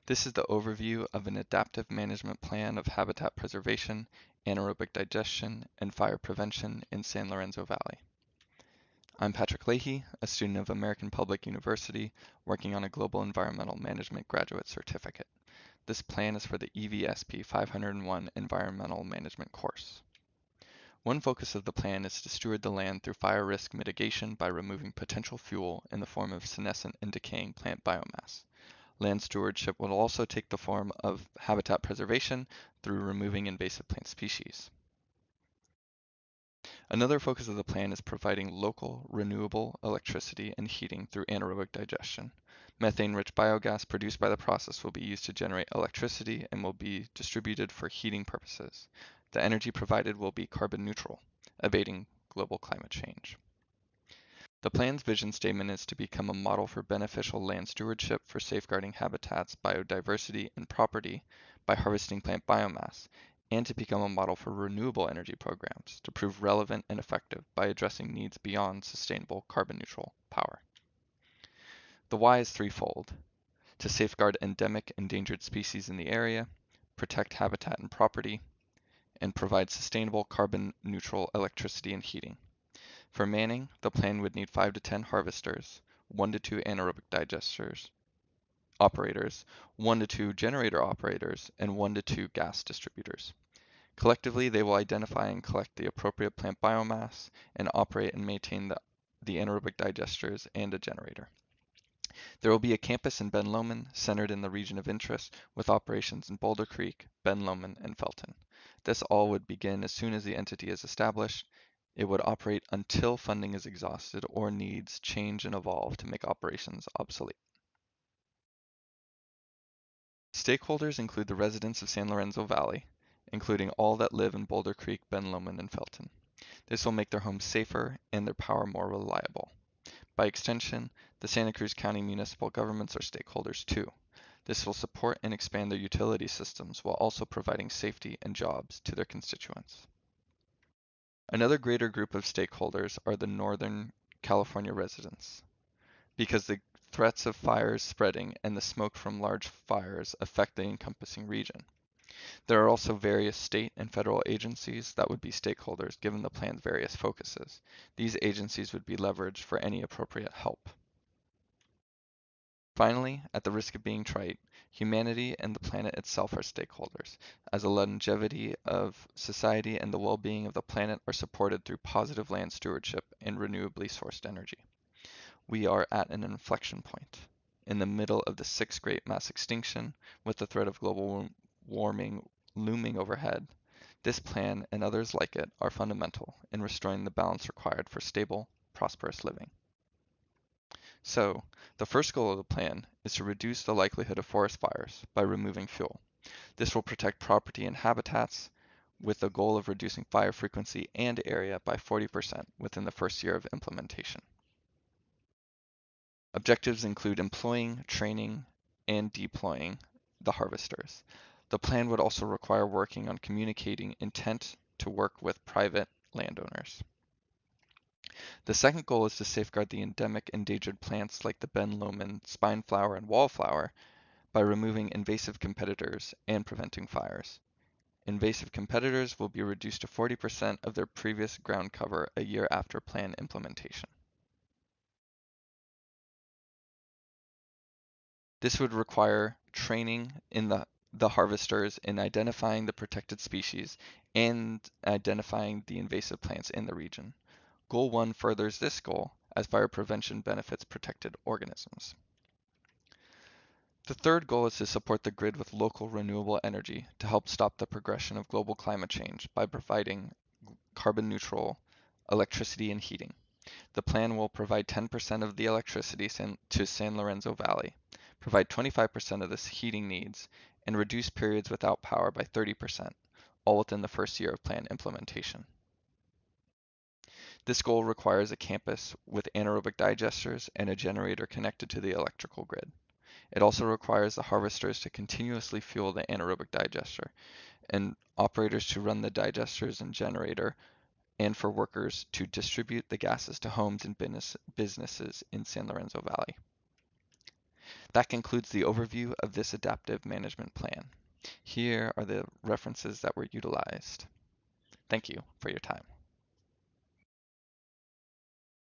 This is the overview of an adaptive management plan of habitat preservation, anaerobic digestion, and fire prevention in San Lorenzo Valley. I'm Patrick Leahy, a student of American Public University working on a Global Environmental Management Graduate Certificate. This plan is for the EVSP 501 Environmental Management course. One focus of the plan is to steward the land through fire risk mitigation by removing potential fuel in the form of senescent and decaying plant biomass. Land stewardship will also take the form of habitat preservation through removing invasive plant species. Another focus of the plan is providing local, renewable electricity and heating through anaerobic digestion. Methane-rich biogas produced by the process will be used to generate electricity and will be distributed for heating purposes. The energy provided will be carbon neutral, abating global climate change. The plan's vision statement is to become a model for beneficial land stewardship for safeguarding habitats, biodiversity, and property by harvesting plant biomass, and to become a model for renewable energy programs to prove relevant and effective by addressing needs beyond sustainable carbon neutral power. The why is threefold: to safeguard endemic endangered species in the area, protect habitat and property, and provide sustainable carbon neutral electricity and heating. For manning, the plan would need 5 to 10 harvesters, 1 to 2 anaerobic digesters operators, 1 to 2 generator operators, and 1 to 2 gas distributors. Collectively, they will identify and collect the appropriate plant biomass and operate and maintain the anaerobic digesters and a generator. There will be a campus in Ben Lomond centered in the region of interest with operations in Boulder Creek, Ben Lomond, and Felton. This all would begin as soon as the entity is established. It would operate until funding is exhausted or needs change and evolve to make operations obsolete. Stakeholders include the residents of San Lorenzo Valley, including all that live in Boulder Creek, Ben Lomond, and Felton. This will make their homes safer and their power more reliable. By extension, the Santa Cruz County municipal governments are stakeholders too. This will support and expand their utility systems while also providing safety and jobs to their constituents. Another greater group of stakeholders are the Northern California residents, because the threats of fires spreading and the smoke from large fires affect the encompassing region. There are also various state and federal agencies that would be stakeholders given the plan's various focuses. These agencies would be leveraged for any appropriate help. Finally, at the risk of being trite, humanity and the planet itself are stakeholders, as the longevity of society and the well-being of the planet are supported through positive land stewardship and renewably sourced energy. We are at an inflection point, in the middle of the sixth great mass extinction, with the threat of global warming looming overhead. This plan and others like it are fundamental in restoring the balance required for stable, prosperous living. So, the first goal of the plan is to reduce the likelihood of forest fires by removing fuel. This will protect property and habitats with the goal of reducing fire frequency and area by 40% within the first year of implementation. Objectives include employing, training, and deploying the harvesters. The plan would also require working on communicating intent to work with private landowners. The second goal is to safeguard the endemic endangered plants like the Ben Lomond spineflower and wallflower by removing invasive competitors and preventing fires. Invasive competitors will be reduced to 40% of their previous ground cover a year after plan implementation. This would require training in the harvesters in identifying the protected species and identifying the invasive plants in the region. Goal 1 furthers this goal as fire prevention benefits protected organisms. The third goal is to support the grid with local renewable energy to help stop the progression of global climate change by providing carbon neutral electricity and heating. The plan will provide 10% of the electricity to San Lorenzo Valley, provide 25% of the heating needs, and reduce periods without power by 30%, all within the first year of plan implementation. This goal requires a campus with anaerobic digesters and a generator connected to the electrical grid. It also requires the harvesters to continuously fuel the anaerobic digester and operators to run the digesters and generator, and for workers to distribute the gases to homes and businesses in San Lorenzo Valley. That concludes the overview of this adaptive management plan. Here are the references that were utilized. Thank you for your time.